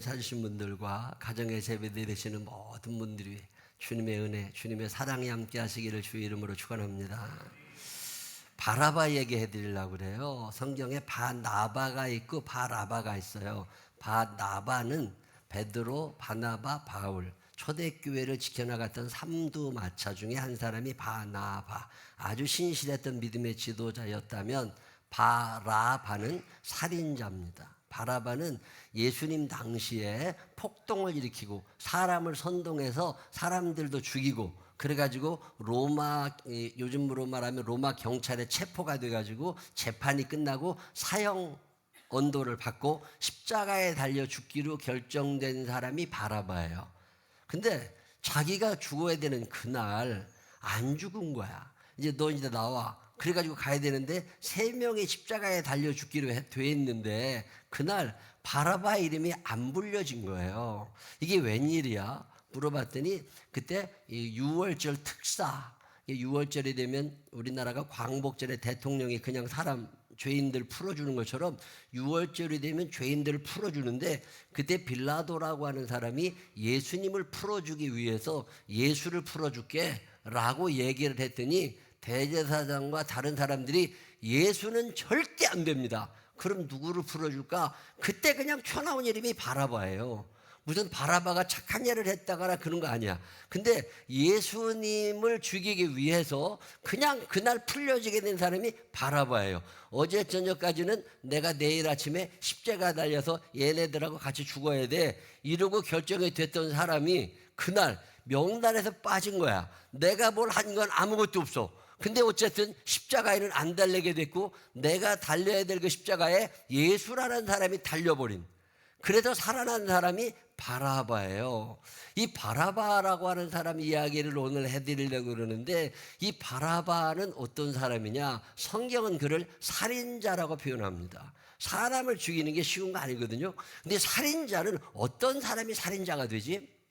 예배를 찾으신 분들과 가정에서 예배드리시는 모든 분들이 주님의 은혜, 주님의 사랑이 함께 하시기를 주의 이름으로 축원합니다. 바라바 얘기해 드리려고 그래요. 성경에 바나바가 있고 바라바가 있어요. 바나바는 베드로, 바나바, 바울, 초대교회를 지켜나갔던 삼두마차 중에 한 사람이 바나바, 아주 신실했던 믿음의 지도자였다면, 바라바는 살인자입니다. 바라바는 예수님 당시에 폭동을 일으키고 사람을 선동해서 사람들도 죽이고, 그래가지고 로마, 요즘으로 말하면 로마 경찰에 체포가 돼가지고 재판이 끝나고 사형 언도를 받고 십자가에 달려 죽기로 결정된 사람이 바라바예요. 근데 자기가 죽어야 되는 그날 안 죽은 거야. 이제 너 이제 나와. 그래가지고 가야 되는데 3명이 십자가에 달려 죽기로 돼 있는데 그날 바라바 이름이 안 불려진 거예요. 이게 웬일이야? 물어봤더니 그때 6월절 특사, 6월절이 되면 우리나라가 광복절에 대통령이 그냥 사람 죄인들 풀어주는 것처럼 6월절이 되면 죄인들을 풀어주는데, 그때 빌라도라고 하는 사람이 예수님을 풀어주기 위해서 예수를 풀어줄게 라고 얘기를 했더니 대제사장과 다른 사람들이 예수는 절대 안 됩니다. 그럼 누구를 풀어줄까? 그때 그냥 튀어나온 이름이 바라바예요. 무슨 바라바가 착한 일을 했다거나 그런 거 아니야. 근데 예수님을 죽이기 위해서 그냥 그날 풀려지게 된 사람이 바라바예요. 어제 저녁까지는 내가 내일 아침에 십자가 달려서 얘네들하고 같이 죽어야 돼 이러고 결정이 됐던 사람이 그날 명단에서 빠진 거야. 내가 뭘 한 건 아무것도 없어. 근데 어쨌든 십자가에는 안 달리게 됐고, 내가 달려야 될 그 십자가에 예수라는 사람이 달려버린, 그래서 살아난 사람이 바라바예요. 이 바라바라고 하는 사람 이야기를 오늘 해드리려고 그러는데, 이 바라바는 어떤 사람이냐? 성경은 그를 살인자라고 표현합니다. 사람을 죽이는 게 쉬운 거 아니거든요. 근데 살인자는 어떤 사람이 살인자가 되지?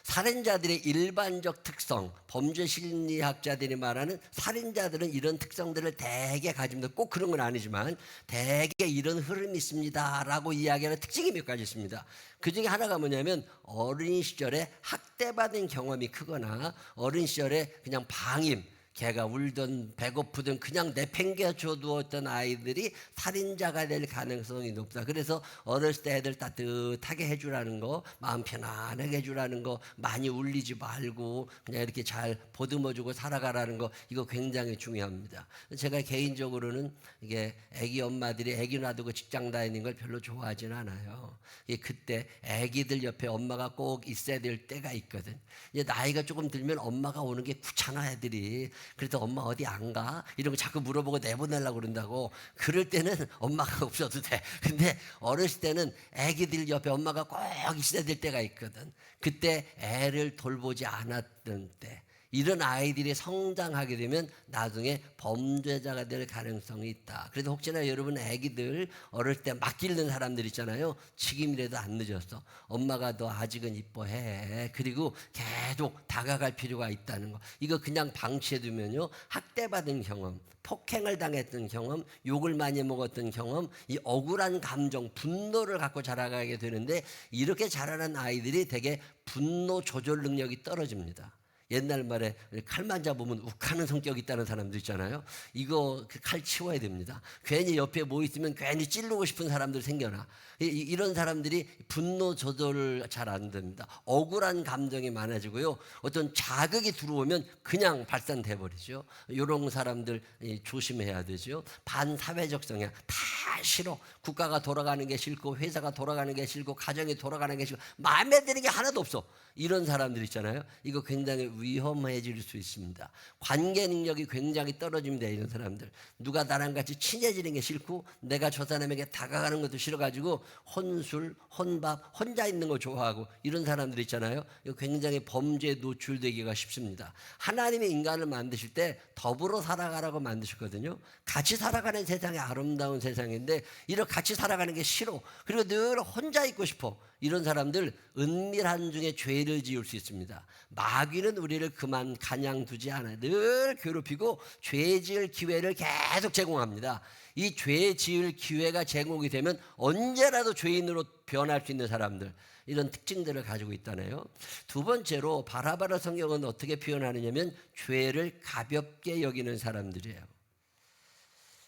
살인자들의 일반적 특성, 범죄 심리학자들이 말하는 살인자들은 이런 특성들을 대개 가집니다. 꼭 그런 건 아니지만 대개 이런 흐름이 있습니다 라고 이야기하는 특징이 몇 가지 있습니다. 그 중에 하나가 뭐냐면, 어린 시절에 학대받은 경험이 크거나 어린 시절에 그냥 방임, 걔가 울든 배고프든 그냥 내팽개쳐 두었던 아이들이 살인자가 될 가능성이 높다. 그래서 어렸을 때 애들 따뜻하게 해주라는 거, 마음 편안하게 해주라는 거, 많이 울리지 말고 그냥 이렇게 잘 보듬어주고 살아가라는 거, 이거 굉장히 중요합니다. 제가 개인적으로는 이게 애기 엄마들이 애기 놔두고 직장 다니는 걸 별로 좋아하진 않아요. 그때 애기들 옆에 엄마가 꼭 있어야 될 때가 있거든. 이제 나이가 조금 들면 엄마가 오는 게 귀찮아 애들이. 그래서 엄마 어디 안 가? 이런 거 자꾸 물어보고 내보내려고 그런다고. 그럴 때는 엄마가 없어도 돼. 근데 어렸을 때는 애기들 옆에 엄마가 꼭 있어야 될 때가 있거든. 그때 애를 돌보지 않았던 때, 이런 아이들이 성장하게 되면 나중에 범죄자가 될 가능성이 있다. 그래서 혹시나 여러분 애기들 어릴 때 막 기르는 사람들 있잖아요. 지금이라도 안 늦었어. 엄마가 너 아직은 이뻐해. 그리고 계속 다가갈 필요가 있다는 거. 이거 그냥 방치해두면요, 학대받은 경험, 폭행을 당했던 경험, 욕을 많이 먹었던 경험, 이 억울한 감정, 분노를 갖고 자라가게 되는데, 이렇게 자라는 아이들이 되게 분노 조절 능력이 떨어집니다. 옛날 말에 칼만 잡으면 욱하는 성격이 있다는 사람도 있잖아요. 이거 그 칼 치워야 됩니다. 괜히 옆에 뭐 있으면 괜히 찌르고 싶은 사람들 생겨나. 이런 사람들이 분노 조절을 잘 안 됩니다. 억울한 감정이 많아지고요, 어떤 자극이 들어오면 그냥 발산돼 버리죠. 이런 사람들 조심해야 되죠. 반사회적 성향, 다 싫어. 국가가 돌아가는 게 싫고, 회사가 돌아가는 게 싫고, 가정이 돌아가는 게 싫고, 마음에 드는 게 하나도 없어. 이런 사람들 있잖아요. 이거 굉장히 위험해질 수 있습니다. 관계 능력이 굉장히 떨어집니다. 이런 사람들. 누가 나랑 같이 친해지는 게 싫고, 내가 저 사람에게 다가가는 것도 싫어가지고 혼술, 혼밥, 혼자 있는 거 좋아하고, 이런 사람들 있잖아요. 이거 굉장히 범죄에 노출되기가 쉽습니다. 하나님이 인간을 만드실 때 더불어 살아가라고 만드셨거든요. 같이 살아가는 세상이 아름다운 세상인데, 이렇게 같이 살아가는 게 싫어. 그리고 늘 혼자 있고 싶어. 이런 사람들 은밀한 중에 죄를 지을 수 있습니다. 마귀는 우리를 그만 가냥 두지 않아요. 늘 괴롭히고 죄 지을 기회를 계속 제공합니다. 이 죄 지을 기회가 제공이 되면 언제라도 죄인으로 변할 수 있는 사람들, 이런 특징들을 가지고 있다네요. 두 번째로 바라바를 성경은 어떻게 표현하느냐면 죄를 가볍게 여기는 사람들이에요.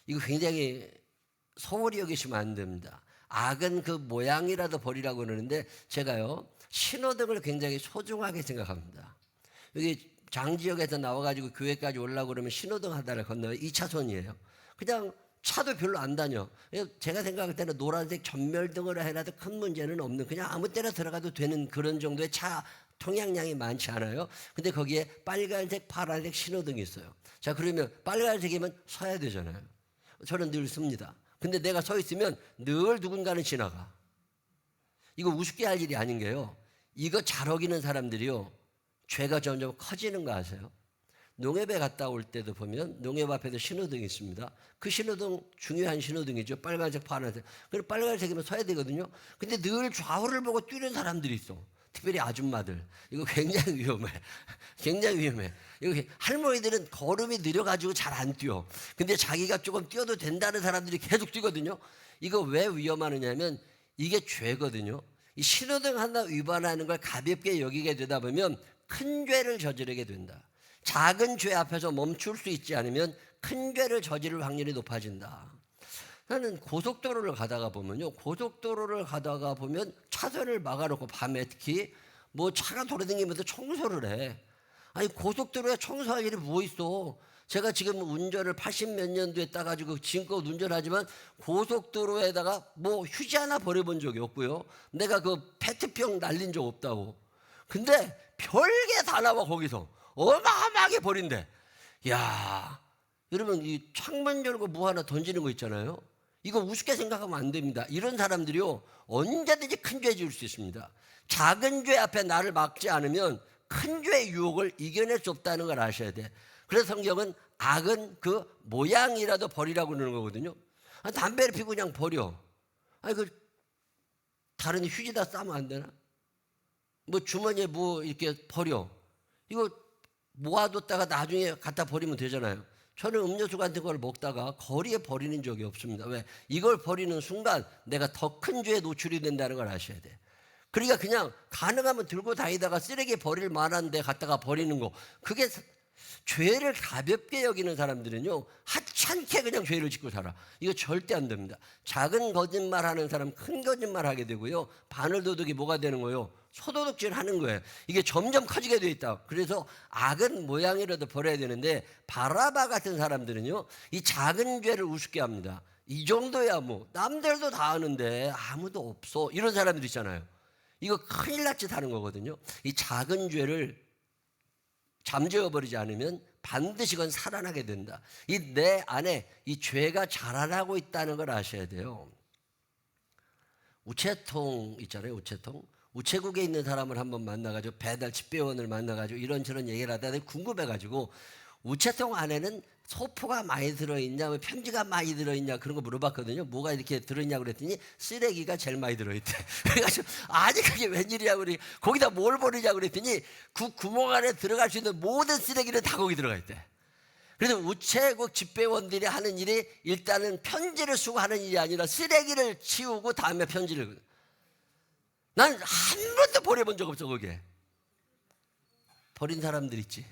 이거 굉장히 소홀히 여기시면 안 됩니다. 악은 그 모양이라도 버리라고 그러는데 제가요 신호등을 굉장히 소중하게 생각합니다. 여기 장지역에서 나와가지고 교회까지 오려고 그러면 신호등 하나를 건너요. 2차선이에요. 그냥 차도 별로 안 다녀. 제가 생각할 때는 노란색 전멸등으로 해놔도 큰 문제는 없는, 그냥 아무 때나 들어가도 되는 그런 정도의 차 통행량이 많지 않아요. 근데 거기에 빨간색, 파란색 신호등이 있어요. 자, 그러면 빨간색이면 서야 되잖아요. 저는 늘 씁니다. 근데 내가 서 있으면 늘 누군가는 지나가. 이거 우습게 할 일이 아닌 게요, 이거 잘 어기는 사람들이요 죄가 점점 커지는 거 아세요? 농협에 갔다 올 때도 보면 농협 앞에도 신호등이 있습니다. 그 신호등 중요한 신호등이죠. 빨간색, 파란색. 그리고 빨간색이면 서야 되거든요. 근데 늘 좌우를 보고 뛰는 사람들이 있어. 특별히 아줌마들. 이거 굉장히 위험해. 굉장히 위험해. 이거 할머니들은 걸음이 느려가지고 잘 안 뛰어. 근데 자기가 조금 뛰어도 된다는 사람들이 계속 뛰거든요. 이거 왜 위험하느냐면 이게 죄거든요. 이 신호등 하나 위반하는 걸 가볍게 여기게 되다 보면 큰 죄를 저지르게 된다. 작은 죄 앞에서 멈출 수 있지 않으면 큰 죄를 저지를 확률이 높아진다. 나는 고속도로를 가다가 보면요, 고속도로를 가다가 보면 차선을 막아놓고 밤에 특히 뭐 차가 돌아다니면서 청소를 해. 아니 고속도로에 청소할 일이 뭐 있어? 제가 지금 운전을 80 몇 년도에 따가지고 지금껏 운전하지만 고속도로에다가 뭐 휴지 하나 버려본 적이 없고요. 내가 그 페트병 날린 적 없다고. 근데 별게 다 나와 거기서. 어마어마하게 버린대. 야, 여러분 이 창문 열고 뭐 하나 던지는 거 있잖아요. 이거 우습게 생각하면 안 됩니다. 이런 사람들이요 언제든지 큰 죄 지을 수 있습니다. 작은 죄 앞에 나를 막지 않으면 큰 죄의 유혹을 이겨낼 수 없다는 걸 아셔야 돼. 그래서 성경은 악은 그 모양이라도 버리라고 그러는 거거든요. 아니, 담배를 피고 그냥 버려. 아니 그 다른 휴지다 싸면 안 되나? 뭐 주머니에 뭐 이렇게 버려. 이거 모아뒀다가 나중에 갖다 버리면 되잖아요. 저는 음료수 같은 걸 먹다가 거리에 버리는 적이 없습니다. 왜? 이걸 버리는 순간 내가 더 큰 죄에 노출이 된다는 걸 아셔야 돼. 그러니까 그냥 가능하면 들고 다니다가 쓰레기 버릴 만한 데 갖다가 버리는 거, 그게 죄를 가볍게 여기는 사람들은요 하찮게 그냥 죄를 짓고 살아. 이거 절대 안 됩니다. 작은 거짓말 하는 사람 큰 거짓말 하게 되고요, 바늘도둑이 뭐가 되는 거예요? 소도둑질 하는 거예요. 이게 점점 커지게 돼 있다. 그래서 악은 모양이라도 버려야 되는데 바라바 같은 사람들은요 이 작은 죄를 우습게 합니다. 이 정도야 뭐 남들도 다 아는데 아무도 없어, 이런 사람들 있잖아요. 이거 큰일 날 짓 하는 거거든요. 이 작은 죄를 잠재워버리지 않으면 반드시 그건 살아나게 된다. 이 내 안에 이 죄가 자라나고 있다는 걸 아셔야 돼요. 우체통 있잖아요. 우체통. 우체국에 있는 사람을 한번 만나가지고 배달 집배원을 만나가지고 이런저런 얘기를 하다가 궁금해가지고 우체통 안에는 소포가 많이 들어있냐, 뭐 편지가 많이 들어있냐 그런 거 물어봤거든요. 뭐가 이렇게 들어있냐고 그랬더니 쓰레기가 제일 많이 들어있대. 그래가지고 아니 그게 웬일이냐고 그러니 거기다 뭘 버리냐고 그랬더니 그 구멍 안에 들어갈 수 있는 모든 쓰레기는 다 거기 들어가 있대. 그래서 우체국 집배원들이 하는 일이 일단은 편지를 쓰고 하는 일이 아니라 쓰레기를 치우고 다음에 편지를. 난 한 번도 버려본 적 없어. 거기에 버린 사람들 있지.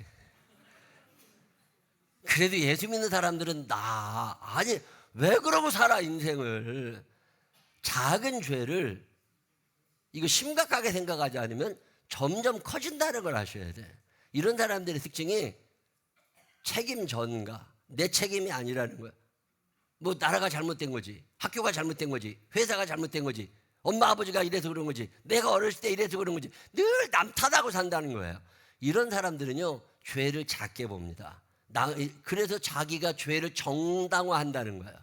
그래도 예수 믿는 사람들은 아니 왜 그러고 살아 인생을. 작은 죄를 이거 심각하게 생각하지 않으면 점점 커진다는 걸 아셔야 돼. 이런 사람들의 특징이 책임 전가, 내 책임이 아니라는 거야. 뭐 나라가 잘못된 거지, 학교가 잘못된 거지, 회사가 잘못된 거지, 엄마 아버지가 이래서 그런 거지, 내가 어렸을 때 이래서 그런 거지, 늘 남 탓하고 산다는 거예요. 이런 사람들은요 죄를 작게 봅니다. 그래서 자기가 죄를 정당화한다는 거예요.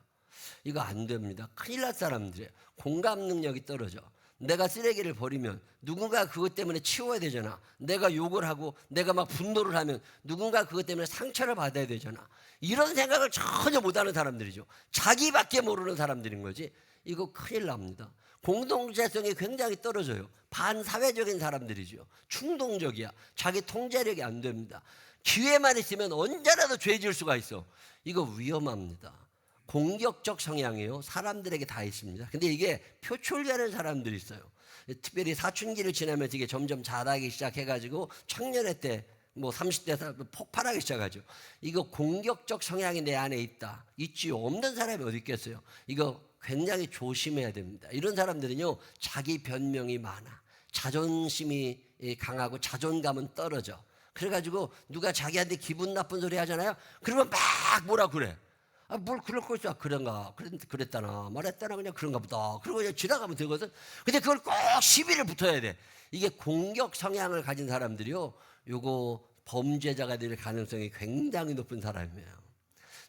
이거 안 됩니다. 큰일 날 사람들이에요. 공감 능력이 떨어져. 내가 쓰레기를 버리면 누군가 그것 때문에 치워야 되잖아. 내가 욕을 하고 내가 막 분노를 하면 누군가 그것 때문에 상처를 받아야 되잖아. 이런 생각을 전혀 못하는 사람들이죠. 자기밖에 모르는 사람들인 거지. 이거 큰일 납니다. 공동체성이 굉장히 떨어져요. 반사회적인 사람들이죠. 충동적이야. 자기 통제력이 안 됩니다. 기회만 있으면 언제라도 죄 지을 수가 있어. 이거 위험합니다. 공격적 성향이요. 사람들에게 다 있습니다. 근데 이게 표출되는 사람들이 있어요. 특별히 사춘기를 지나면서 이게 점점 자라기 시작해가지고 청년의 때 뭐 30대 폭발하기 시작하죠. 이거 공격적 성향이 내 안에 있다. 있지요. 없는 사람이 어디 있겠어요. 이거 굉장히 조심해야 됩니다. 이런 사람들은요, 자기 변명이 많아. 자존심이 강하고 자존감은 떨어져. 그래가지고 누가 자기한테 기분 나쁜 소리 하잖아요. 그러면 막 뭐라 그래. 아, 뭘 그럴 거 있어. 그런가. 그랬다나. 말했다나. 그냥 그런가 보다. 그리고 그냥 지나가면 되거든. 근데 그걸 꼭 시비를 붙어야 돼. 이게 공격 성향을 가진 사람들이요, 요거 범죄자가 될 가능성이 굉장히 높은 사람이에요.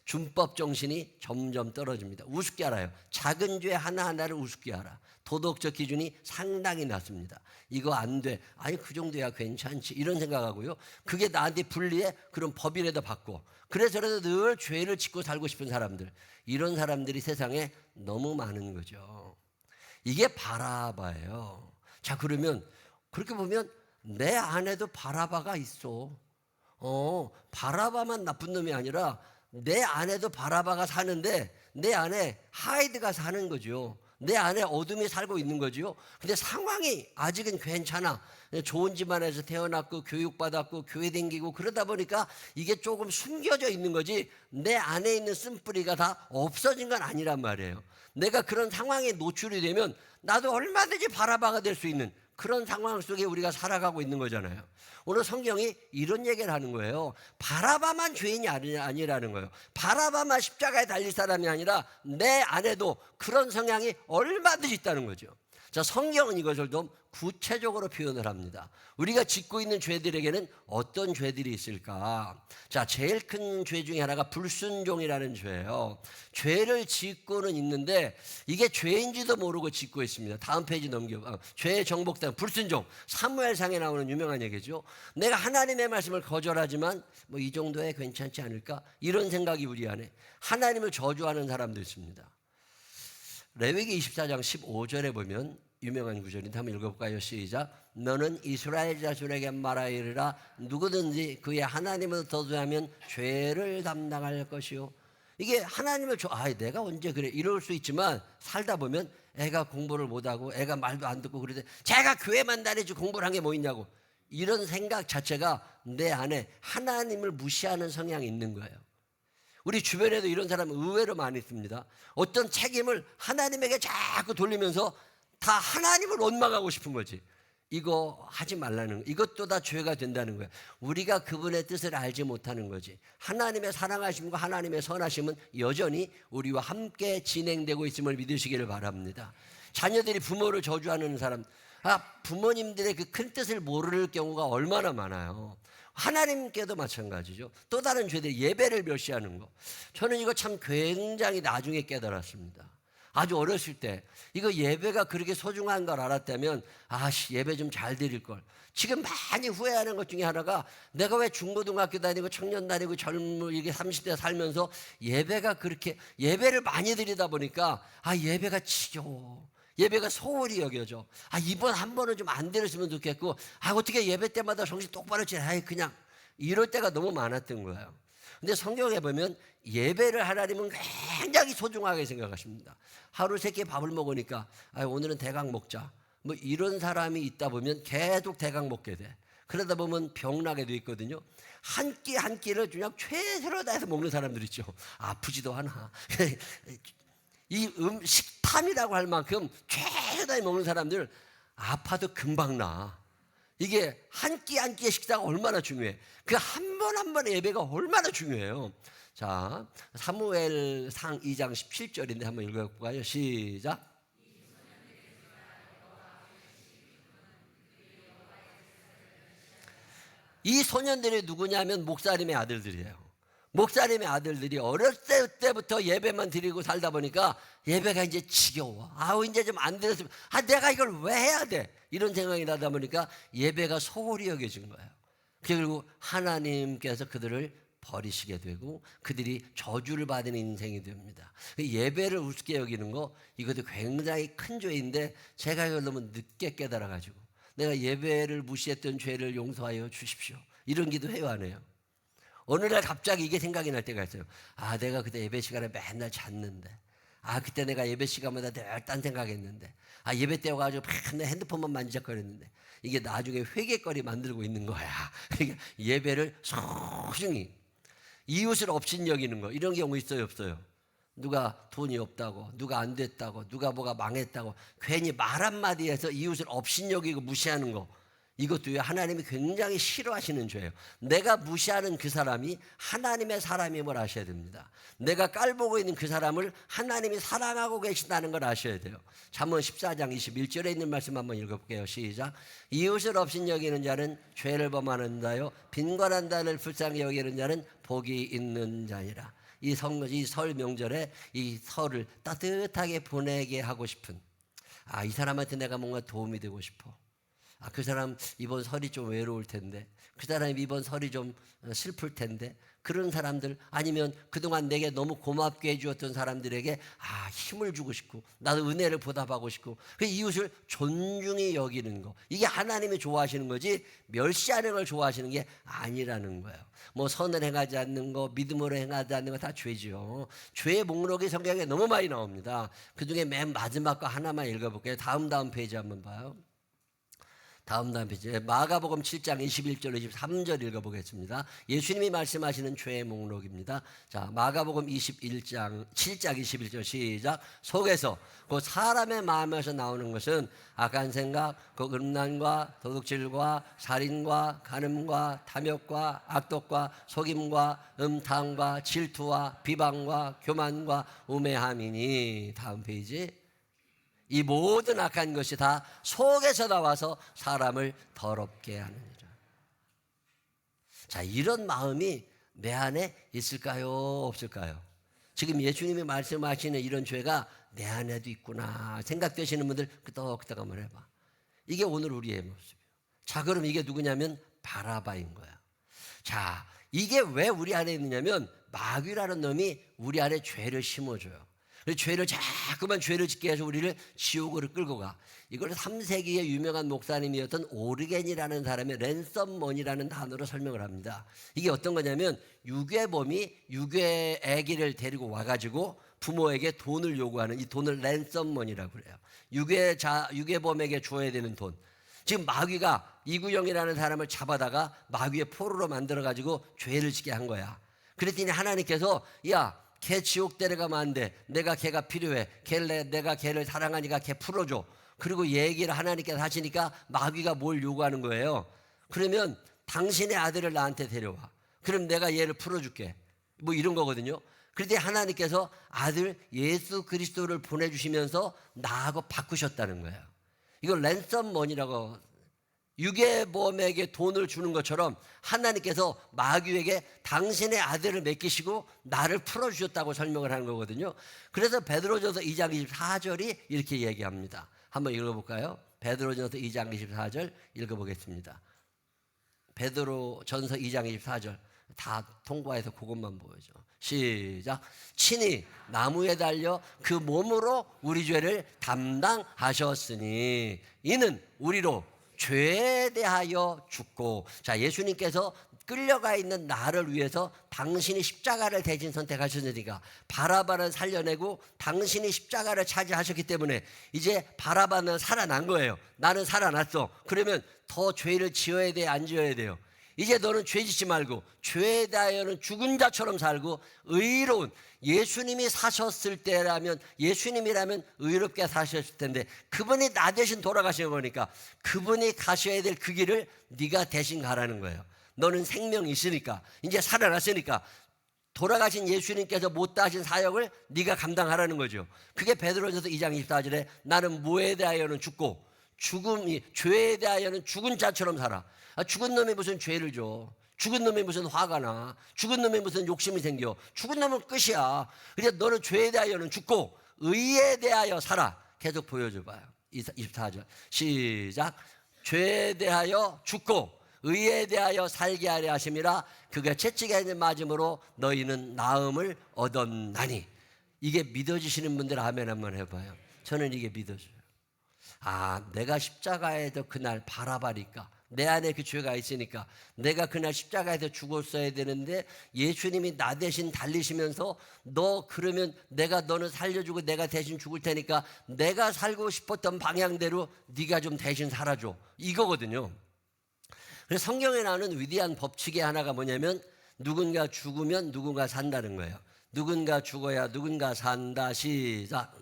준법 정신이 점점 떨어집니다. 우습게 알아요. 작은 죄 하나하나를 우습게 알아. 도덕적 기준이 상당히 낮습니다. 이거 안 돼. 아니 그 정도야 괜찮지. 이런 생각하고요. 그게 나한테 불리해? 그럼 법이라도 받고. 그래서라도 늘 죄를 짓고 살고 싶은 사람들. 이런 사람들이 세상에 너무 많은 거죠. 이게 바라바예요. 자, 그러면 그렇게 보면 내 안에도 바라바가 있어. 바라바만 나쁜 놈이 아니라 내 안에도 바라바가 사는데 내 안에 하이드가 사는 거죠. 내 안에 어둠이 살고 있는 거죠. 근데 상황이 아직은 괜찮아. 좋은 집안에서 태어났고 교육받았고 교회 다니고 그러다 보니까 이게 조금 숨겨져 있는 거지, 내 안에 있는 쓴뿌리가 다 없어진 건 아니란 말이에요. 내가 그런 상황에 노출이 되면 나도 얼마든지 바라바가 될 수 있는 그런 상황 속에 우리가 살아가고 있는 거잖아요. 오늘 성경이 이런 얘기를 하는 거예요. 바라바만 죄인이 아니라는 거예요. 바라바만 십자가에 달릴 사람이 아니라 내 안에도 그런 성향이 얼마든지 있다는 거죠. 자, 성경은 이것을 좀 구체적으로 표현을 합니다. 우리가 짓고 있는 죄들에게는 어떤 죄들이 있을까? 자, 제일 큰 죄 중에 하나가 불순종이라는 죄예요. 죄를 짓고는 있는데 이게 죄인지도 모르고 짓고 있습니다. 다음 페이지 죄의 정복된 불순종. 사무엘상에 나오는 유명한 얘기죠. 내가 하나님의 말씀을 거절하지만 뭐 이 정도에 괜찮지 않을까? 이런 생각이 우리 안에. 하나님을 저주하는 사람도 있습니다. 레위기 24장 15절에 보면 유명한 구절인데 한번 읽어볼까요? 시작. 너는 이스라엘 자손에게 말하이르라. 누구든지 그의 하나님을 더도하면 죄를 담당할 것이요. 이게 하나님을 내가 언제 그래 이럴 수 있지만 살다 보면 애가 공부를 못하고 애가 말도 안 듣고 그러는데 제가 교회만 다니지 공부를 한 게 뭐 있냐고, 이런 생각 자체가 내 안에 하나님을 무시하는 성향이 있는 거예요. 우리 주변에도 이런 사람은 의외로 많이 있습니다. 어떤 책임을 하나님에게 자꾸 돌리면서 다 하나님을 원망하고 싶은 거지. 이거 하지 말라는 거. 이것도 다 죄가 된다는 거야. 우리가 그분의 뜻을 알지 못하는 거지. 하나님의 사랑하심과 하나님의 선하심은 여전히 우리와 함께 진행되고 있음을 믿으시기를 바랍니다. 자녀들이 부모를 저주하는 사람, 부모님들의 그 큰 뜻을 모를 경우가 얼마나 많아요. 하나님께도 마찬가지죠. 또 다른 죄들, 예배를 멸시하는 거. 저는 이거 참 굉장히 나중에 깨달았습니다. 아주 어렸을 때 이거 예배가 그렇게 소중한 걸 알았다면 예배 좀 잘 드릴 걸. 지금 많이 후회하는 것 중에 하나가 내가 왜 중고등학교 다니고 청년 다니고 이게 30대 살면서 예배가 그렇게 예배를 많이 드리다 보니까 예배가 지겨워. 예배가 소홀히 여겨져. 이번 한 번은 좀 안 들었으면 좋겠고, 어떻게 예배 때마다 정신 똑바로 차려. 그냥 이럴 때가 너무 많았던 거예요. 근데 성경에 보면 예배를 하나님은 굉장히 소중하게 생각하십니다. 하루 세 끼 밥을 먹으니까 오늘은 대강 먹자. 뭐 이런 사람이 있다 보면 계속 대강 먹게 돼. 그러다 보면 병나게도 있거든요. 한 끼 한 끼를 그냥 최선을 다해서 먹는 사람들 있죠. 아프지도 않아. 이 식탐이라고 할 만큼 최선을 다해 먹는 사람들 아파도 금방 나. 이게 한 끼 한 끼의 식사가 얼마나 중요해. 그 한 번 한 번의 예배가 얼마나 중요해요. 자, 사무엘상 2장 17절인데 한번 읽어볼까요? 시작. 이 소년들이 누구냐면 목사님의 아들들이에요. 목사님의 아들들이 어렸을 때부터 예배만 드리고 살다 보니까 예배가 이제 지겨워. 이제 좀 안 들었으면 내가 이걸 왜 해야 돼? 이런 생각이 나다 보니까 예배가 소홀히 여겨진 거예요. 그리고 하나님께서 그들을 버리시게 되고 그들이 저주를 받는 인생이 됩니다. 예배를 우습게 여기는 거 이것도 굉장히 큰 죄인데 제가 이걸 너무 늦게 깨달아가지고 내가 예배를 무시했던 죄를 용서하여 주십시오. 이런 기도해요, 안 해요? 어느 날 갑자기 이게 생각이 날 때가 있어요. 아, 내가 그때 예배 시간에 맨날 잤는데, 아, 그때 내가 예배 시간마다 늘 딴 생각했는데, 아, 예배 때 와가지고 맨날 핸드폰만 만지작거렸는데, 이게 나중에 회개거리 만들고 있는 거야. 그러니까 예배를 소중히 이웃을 업신여기는 거, 이런 경우 있어요, 없어요? 누가 돈이 없다고, 누가 안 됐다고, 누가 뭐가 망했다고 괜히 말 한마디에서 이웃을 업신여기고 무시하는 거, 이것도 하나님이 굉장히 싫어하시는 죄예요. 내가 무시하는 그 사람이 하나님의 사람임을 아셔야 됩니다. 내가 깔보고 있는 그 사람을 하나님이 사랑하고 계신다는 걸 아셔야 돼요. 잠언 14장 21절에 있는 말씀 한번 읽어볼게요. 시작. 이웃을 업신여기는 자는 죄를 범하는 자요 빈관한 자를 불쌍히 여기는 자는 복이 있는 자니라. 이 설 명절에 이 설을 따뜻하게 보내게 하고 싶은, 아, 이 사람한테 내가 뭔가 도움이 되고 싶어. 아, 그 사람 이번 설이 좀 외로울 텐데, 그 사람 이번 설이 좀 슬플 텐데, 그런 사람들, 아니면 그동안 내게 너무 고맙게 해주었던 사람들에게 아, 힘을 주고 싶고 나도 은혜를 보답하고 싶고, 그 이웃을 존중히 여기는 거, 이게 하나님이 좋아하시는 거지 멸시하는 걸 좋아하시는 게 아니라는 거예요. 뭐 선을 행하지 않는 거, 믿음으로 행하지 않는 거 다 죄죠. 죄의 목록이 성경에 너무 많이 나옵니다. 그중에 맨 마지막 거 하나만 읽어볼게요. 다음 페이지 한번 봐요. 다음 페이지 마가복음 7장 21절 23절 읽어보겠습니다. 예수님이 말씀하시는 죄의 목록입니다. 자, 마가복음 7장 21절 시작. 속에서 그 사람의 마음에서 나오는 것은 악한 생각, 그 음란과 도둑질과 살인과 간음과 탐욕과 악독과 속임과 음탕과 질투와 비방과 교만과 우매함이니. 다음 페이지. 이 모든 악한 것이 다 속에서 나와서 사람을 더럽게 하느니라. 자, 이런 마음이 내 안에 있을까요, 없을까요? 지금 예수님이 말씀하시는 이런 죄가 내 안에도 있구나 생각되시는 분들 끄떡끄떡 한번 해봐. 이게 오늘 우리의 모습이에요. 자, 그럼 이게 누구냐면 바라바인 거야. 자, 이게 왜 우리 안에 있느냐면 마귀라는 놈이 우리 안에 죄를 심어줘요. 죄를 자꾸만 죄를 짓게 해서 우리를 지옥으로 끌고 가. 이걸 3세기의 유명한 목사님이었던 오르겐이라는 사람의 랜섬머니라는 단어로 설명을 합니다. 이게 어떤 거냐면 유괴범이 유괴 아기를 데리고 와가지고 부모에게 돈을 요구하는, 이 돈을 랜섬머니라고 그래요. 유괴범에게 줘야 되는 돈. 지금 마귀가 이구영이라는 사람을 잡아다가 마귀의 포로로 만들어가지고 죄를 짓게 한 거야. 그랬더니 하나님께서 야, 걔 지옥 데려가면 안 돼. 내가 걔가 필요해. 내가 걔를 사랑하니까 걔 풀어줘. 그리고 얘기를 하나님께서 하시니까 마귀가 뭘 요구하는 거예요. 그러면 당신의 아들을 나한테 데려와. 그럼 내가 얘를 풀어줄게. 뭐 이런 거거든요. 그런데 하나님께서 아들 예수 그리스도를 보내주시면서 나하고 바꾸셨다는 거예요. 이걸 랜섬머니라고, 유괴범에게 돈을 주는 것처럼 하나님께서 마귀에게 당신의 아들을 맡기시고 나를 풀어주셨다고 설명을 하는 거거든요. 그래서 베드로전서 2장 24절이 이렇게 얘기합니다. 한번 읽어볼까요? 베드로전서 2장 24절 읽어보겠습니다. 베드로전서 2장 24절 다 통과해서 그것만 보여줘. 시작. 친히 나무에 달려 그 몸으로 우리 죄를 담당하셨으니 이는 우리로 죄에 대하여 죽고. 자, 예수님께서 끌려가 있는 나를 위해서 당신이 십자가를 대신 선택하셨으니까 바라바를 살려내고 당신이 십자가를 차지하셨기 때문에 이제 바라바는 살아난 거예요. 나는 살아났어. 그러면 더 죄를 지어야 돼, 안 지어야 돼요? 이제 너는 죄 짓지 말고 죄에 대하여는 죽은 자처럼 살고 의로운, 예수님이 사셨을 때라면, 예수님이라면 의롭게 사셨을 텐데 그분이 나 대신 돌아가신 거니까 그분이 가셔야 될 그 길을 네가 대신 가라는 거예요. 너는 생명이 있으니까, 이제 살아났으니까 돌아가신 예수님께서 못다 하신 사역을 네가 감당하라는 거죠. 그게 베드로전서 2장 24절에 나는 뭐에 대하여는 죽고 죄에 대하여는 죽은 자처럼 살아. 아, 죽은 놈이 무슨 죄를 줘. 죽은 놈이 무슨 화가 나. 죽은 놈이 무슨 욕심이 생겨. 죽은 놈은 끝이야. 그래서 너는 죄에 대하여는 죽고 의에 대하여 살아. 계속 보여줘봐요. 24절 시작. 죄에 대하여 죽고 의에 대하여 살게 하려 하심이라. 그가 채찍에 맞음으로 너희는 나음을 얻었나니. 이게 믿어지시는 분들 아멘 한번 해봐요. 저는 이게 믿어져요. 아, 내가 십자가에서 그날 바라바니까, 내 안에 그 죄가 있으니까 내가 그날 십자가에서 죽었어야 되는데 예수님이 나 대신 달리시면서 너 그러면 내가 너는 살려주고 내가 대신 죽을 테니까 내가 살고 싶었던 방향대로 네가 좀 대신 살아줘, 이거거든요. 그래서 성경에 나오는 위대한 법칙의 하나가 뭐냐면 누군가 죽으면 누군가 산다는 거예요. 누군가 죽어야 누군가 산다. 시작.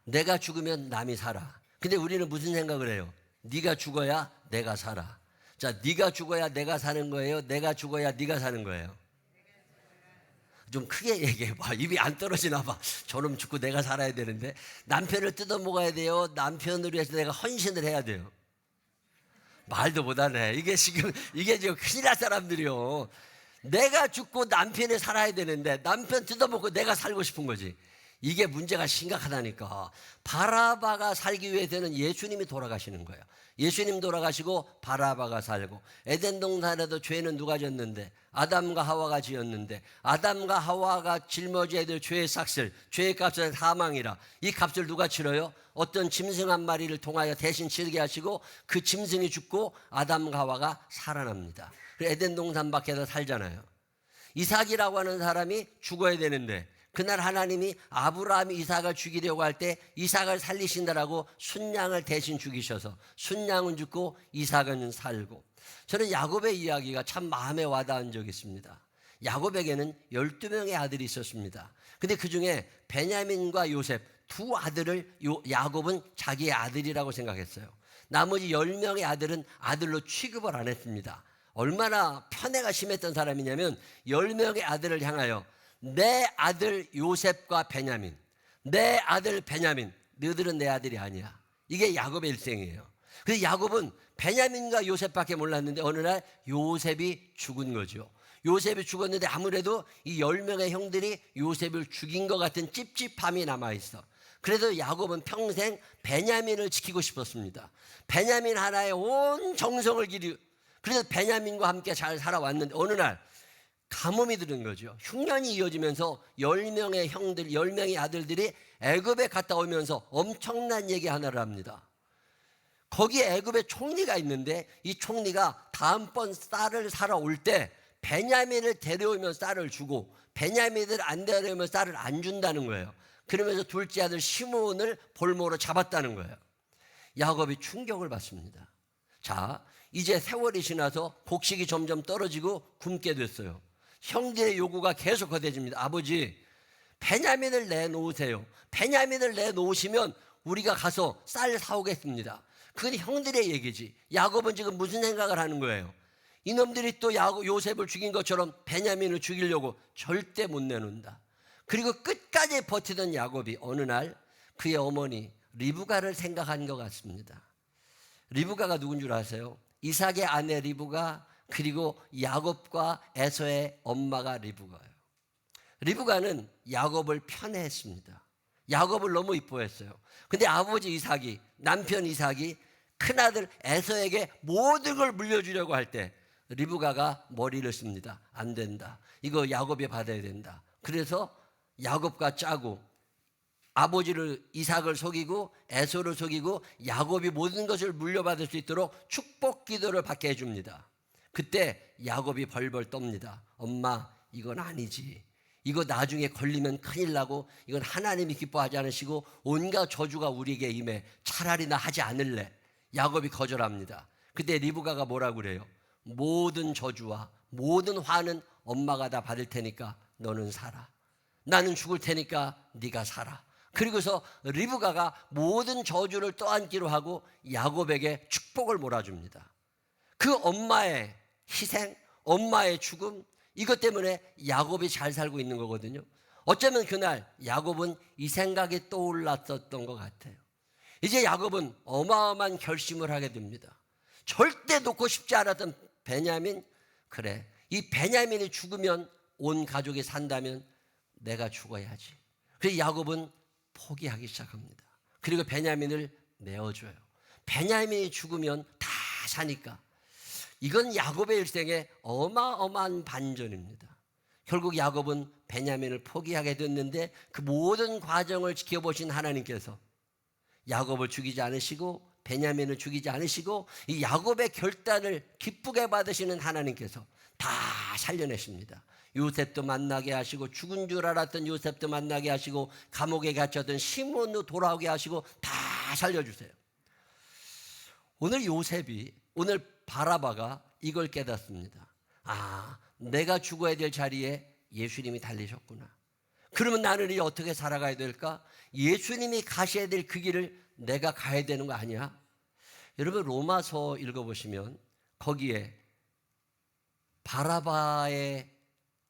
내가 죽으면 남이 살아. 근데 우리는 무슨 생각을 해요? 네가 죽어야 내가 살아. 자, 네가 죽어야 내가 사는 거예요? 내가 죽어야 네가 사는 거예요? 좀 크게 얘기해봐. 입이 안 떨어지나 봐. 저놈 죽고 내가 살아야 되는데. 남편을 뜯어먹어야 돼요? 남편으로 위해서 내가 헌신을 해야 돼요? 말도 못하네. 이게 지금 큰일 날 사람들이요. 내가 죽고 남편이 살아야 되는데 남편 뜯어먹고 내가 살고 싶은 거지. 이게 문제가 심각하다니까. 바라바가 살기 위해서는 예수님이 돌아가시는 거예요. 예수님 돌아가시고 바라바가 살고. 에덴 동산에도 죄는 누가 졌는데? 아담과 하와가 지었는데, 아담과 하와가 짊어져야 될 죄의 삭슬, 죄의 값은 사망이라. 이 값을 누가 치러요? 어떤 짐승 한 마리를 통하여 대신 치르게 하시고 그 짐승이 죽고 아담과 하와가 살아납니다. 에덴 동산 밖에서 살잖아요. 이삭이라고 하는 사람이 죽어야 되는데 그날 하나님이 아브라함이 이삭을 죽이려고 할 때 이삭을 살리신다라고 순양을 대신 죽이셔서 순양은 죽고 이삭은 살고. 저는 야곱의 이야기가 참 마음에 와닿은 적이 있습니다. 야곱에게는 12명의 아들이 있었습니다. 근데 그 중에 베냐민과 요셉 두 아들을 야곱은 자기의 아들이라고 생각했어요. 나머지 10명의 아들은 아들로 취급을 안 했습니다. 얼마나 편애가 심했던 사람이냐면 10명의 아들을 향하여 내 아들 요셉과 베냐민, 내 아들 베냐민, 너희들은 내 아들이 아니야. 이게 야곱의 일생이에요. 그래서 야곱은 베냐민과 요셉밖에 몰랐는데 어느 날 요셉이 죽은 거죠. 요셉이 죽었는데 아무래도 이 10명의 형들이 요셉을 죽인 것 같은 찝찝함이 남아있어. 그래서 야곱은 평생 베냐민을 지키고 싶었습니다. 베냐민 하나에 온 정성을 기리. 그래서 베냐민과 함께 잘 살아왔는데 어느 날 가뭄이 드는 거죠. 흉년이 이어지면서 10명의 형들, 10명의 아들들이 애굽에 갔다 오면서 엄청난 얘기 하나를 합니다. 거기에 애굽에 총리가 있는데 이 총리가 다음번 쌀을 사러 올 때 베냐민을 데려오면 쌀을 주고 베냐민을 안 데려오면 쌀을 안 준다는 거예요. 그러면서 둘째 아들 시므온을 볼모로 잡았다는 거예요. 야곱이 충격을 받습니다. 자, 이제 세월이 지나서 곡식이 점점 떨어지고 굶게 됐어요. 형들의 요구가 계속 거대해집니다. 아버지, 베냐민을 내놓으세요. 베냐민을 내놓으시면 우리가 가서 쌀 사오겠습니다. 그건 형들의 얘기지. 야곱은 지금 무슨 생각을 하는 거예요? 이놈들이 또 요셉을 죽인 것처럼 베냐민을 죽이려고 절대 못 내놓는다. 그리고 끝까지 버티던 야곱이 어느 날 그의 어머니 리브가를 생각한 것 같습니다. 리브가가 누군 줄 아세요? 이삭의 아내 리브가, 그리고 야곱과 에서의 엄마가 리브가예요. 리브가는 야곱을 편애했습니다. 야곱을 너무 이뻐했어요. 근데 아버지 이삭이, 남편 이삭이 큰아들 에서에게 모든 걸 물려주려고 할 때 리브가가 머리를 씁니다. 안 된다. 이거 야곱이 받아야 된다. 그래서 야곱과 짜고 아버지를 이삭을 속이고 에서를 속이고 야곱이 모든 것을 물려받을 수 있도록 축복 기도를 받게 해줍니다. 그때 야곱이 벌벌 떱니다. 엄마, 이건 아니지. 이거 나중에 걸리면 큰일 나고 이건 하나님이 기뻐하지 않으시고 온갖 저주가 우리에게 임해. 차라리 나 하지 않을래. 야곱이 거절합니다. 그때 리브가가 뭐라고 그래요? 모든 저주와 모든 화는 엄마가 다 받을 테니까 너는 살아. 나는 죽을 테니까 네가 살아. 그리고서 리브가가 모든 저주를 떠안기로 하고 야곱에게 축복을 몰아줍니다. 그 엄마의 희생, 엄마의 죽음, 이것 때문에 야곱이 잘 살고 있는 거거든요. 어쩌면 그날 야곱은 이 생각이 떠올랐었던 것 같아요. 이제 야곱은 어마어마한 결심을 하게 됩니다. 절대 놓고 싶지 않았던 베냐민, 그래, 이 베냐민이 죽으면 온 가족이 산다면 내가 죽어야지. 그래서 야곱은 포기하기 시작합니다. 그리고 베냐민을 내어줘요. 베냐민이 죽으면 다 사니까. 이건 야곱의 일생에 어마어마한 반전입니다. 결국 야곱은 베냐민을 포기하게 됐는데 그 모든 과정을 지켜보신 하나님께서 야곱을 죽이지 않으시고 베냐민을 죽이지 않으시고 이 야곱의 결단을 기쁘게 받으시는 하나님께서 다 살려내십니다. 요셉도 만나게 하시고, 죽은 줄 알았던 요셉도 만나게 하시고, 감옥에 갇혔던 시몬도 돌아오게 하시고 다 살려주세요. 오늘 바라바가 이걸 깨닫습니다. 아, 내가 죽어야 될 자리에 예수님이 달리셨구나. 그러면 나는 이제 어떻게 살아가야 될까? 예수님이 가셔야 될 그 길을 내가 가야 되는 거 아니야? 여러분, 로마서 읽어보시면 거기에 바라바의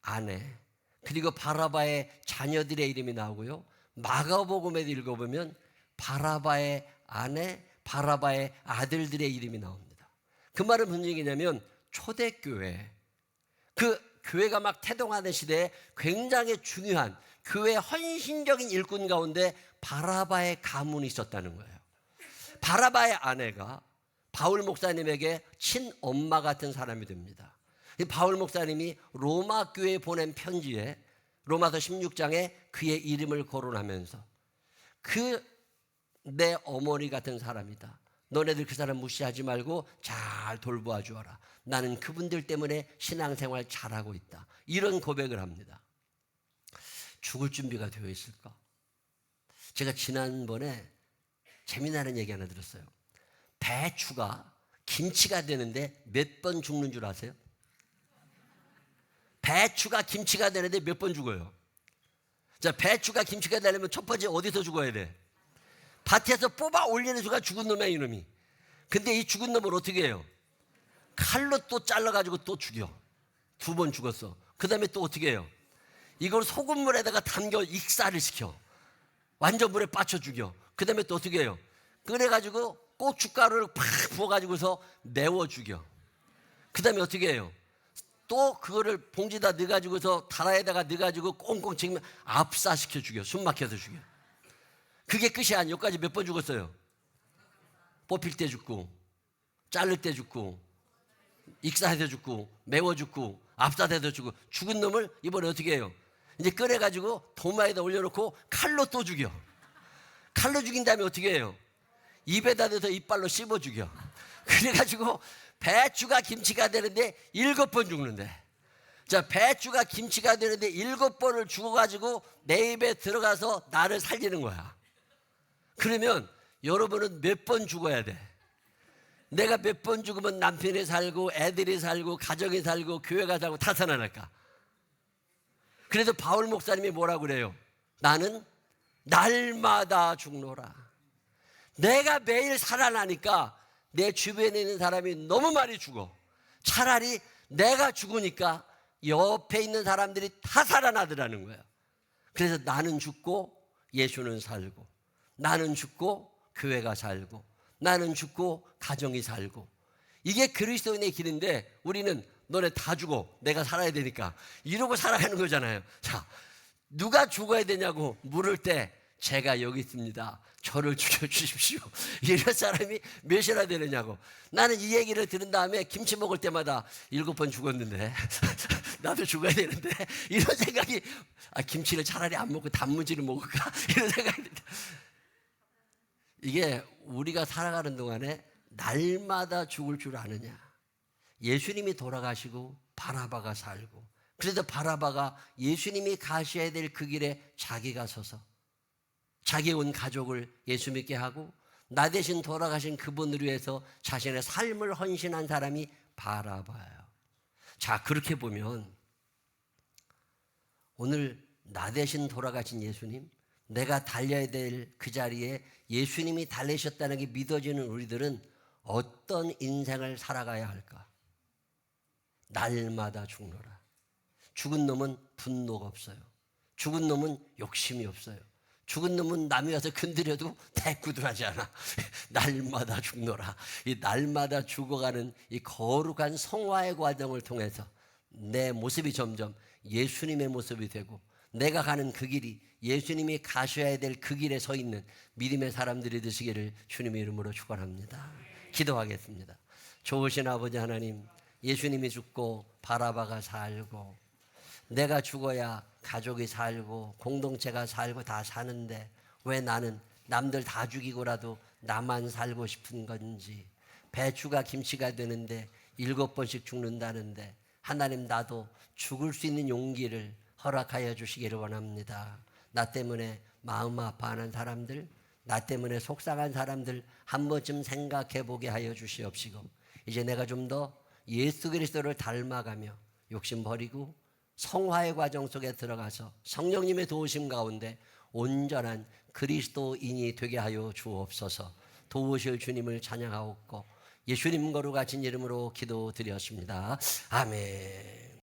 아내 그리고 바라바의 자녀들의 이름이 나오고요, 마가복음에도 읽어보면 바라바의 아내, 바라바의 아들들의 이름이 나옵니다. 그 말은 무슨 얘기냐면 초대교회, 그 교회가 막 태동하는 시대에 굉장히 중요한 교회 헌신적인 일꾼 가운데 바라바의 가문이 있었다는 거예요. 바라바의 아내가 바울 목사님에게 친엄마 같은 사람이 됩니다. 바울 목사님이 로마 교회에 보낸 편지에 로마서 16장에 그의 이름을 거론하면서 내 어머니 같은 사람이다. 너네들 그 사람 무시하지 말고 잘 돌보아 주어라. 나는 그분들 때문에 신앙생활 잘하고 있다. 이런 고백을 합니다. 죽을 준비가 되어 있을까? 제가 지난번에 재미나는 얘기 하나 들었어요. 배추가 김치가 되는데 몇 번 죽는 줄 아세요? 배추가 김치가 되는데 몇 번 죽어요? 자, 배추가 김치가 되려면 첫 번째 어디서 죽어야 돼? 밭에서 뽑아 올리는 순간 죽은 놈이야, 이놈이. 근데 이 죽은 놈을 어떻게 해요? 칼로 또 잘라가지고 또 죽여. 2번 죽었어. 그 다음에 또 어떻게 해요? 이걸 소금물에다가 담겨 익사를 시켜. 완전 물에 빠쳐 죽여. 그 다음에 또 어떻게 해요? 끓여가지고 고춧가루를 팍 부어가지고서 메워 죽여. 그 다음에 어떻게 해요? 또 그거를 봉지다 넣어가지고서 다라에다가 넣어가지고 꽁꽁 찍으면 압사시켜 죽여. 숨 막혀서 죽여. 그게 끝이 아니에요. 여기까지 몇 번 죽었어요? 뽑힐 때 죽고, 자를 때 죽고, 익사해서 죽고, 메워 죽고, 압사돼서 죽고, 죽은 놈을 이번에 어떻게 해요? 이제 끓여가지고 도마에다 올려놓고 칼로 또 죽여. 칼로 죽인 다음에 어떻게 해요? 입에다 대서 이빨로 씹어 죽여. 그래가지고 배추가 김치가 되는데 7번 죽는데, 자, 배추가 김치가 되는데 7번을 죽어가지고 내 입에 들어가서 나를 살리는 거야. 그러면 여러분은 몇 번 죽어야 돼? 내가 몇 번 죽으면 남편이 살고 애들이 살고 가정이 살고 교회가 살고 다 살아날까? 그래서 바울 목사님이 뭐라고 그래요? 나는 날마다 죽노라. 내가 매일 살아나니까 내 주변에 있는 사람이 너무 많이 죽어. 차라리 내가 죽으니까 옆에 있는 사람들이 다 살아나더라는 거예요. 그래서 나는 죽고 예수는 살고, 나는 죽고 교회가 살고, 나는 죽고 가정이 살고, 이게 그리스도인의 길인데 우리는 너네 다 죽어, 내가 살아야 되니까 이러고 살아가는 거잖아요. 자, 누가 죽어야 되냐고 물을 때 제가 여기 있습니다, 저를 죽여주십시오, 이런 사람이 몇이나 되느냐고. 나는 이 얘기를 들은 다음에 김치 먹을 때마다 7번 죽었는데 나도 죽어야 되는데, 이런 생각이, 김치를 차라리 안 먹고 단무지를 먹을까, 이런 생각이 듭니다. 이게 우리가 살아가는 동안에 날마다 죽을 줄 아느냐. 예수님이 돌아가시고 바라바가 살고, 그래도 바라바가 예수님이 가셔야 될 그 길에 자기가 서서 자기 온 가족을 예수 믿게 하고 나 대신 돌아가신 그분을 위해서 자신의 삶을 헌신한 사람이 바라바예요. 자, 그렇게 보면 오늘 나 대신 돌아가신 예수님, 내가 달려야 될 그 자리에 예수님이 달리셨다는 게 믿어지는 우리들은 어떤 인생을 살아가야 할까? 날마다 죽노라. 죽은 놈은 분노가 없어요. 죽은 놈은 욕심이 없어요. 죽은 놈은 남이 와서 건드려도 대꾸도 하지 않아. 날마다 죽노라. 이 날마다 죽어가는 이 거룩한 성화의 과정을 통해서 내 모습이 점점 예수님의 모습이 되고, 내가 가는 그 길이 예수님이 가셔야 될 그 길에 서 있는 믿음의 사람들이 되시기를 주님의 이름으로 축원합니다. 기도하겠습니다. 좋으신 아버지 하나님, 예수님이 죽고 바라바가 살고 내가 죽어야 가족이 살고 공동체가 살고 다 사는데 왜 나는 남들 다 죽이고라도 나만 살고 싶은 건지, 배추가 김치가 되는데 7번씩 죽는다는데 하나님, 나도 죽을 수 있는 용기를 허락하여 주시기를 원합니다. 나 때문에 마음 아파하는 사람들, 나 때문에 속상한 사람들 한 번쯤 생각해 보게 하여 주시옵시고, 이제 내가 좀 더 예수 그리스도를 닮아가며 욕심 버리고 성화의 과정 속에 들어가서 성령님의 도우심 가운데 온전한 그리스도인이 되게 하여 주옵소서. 도우실 주님을 찬양하옵고 예수님 거룩하신 이름으로 기도드렸습니다. 아멘.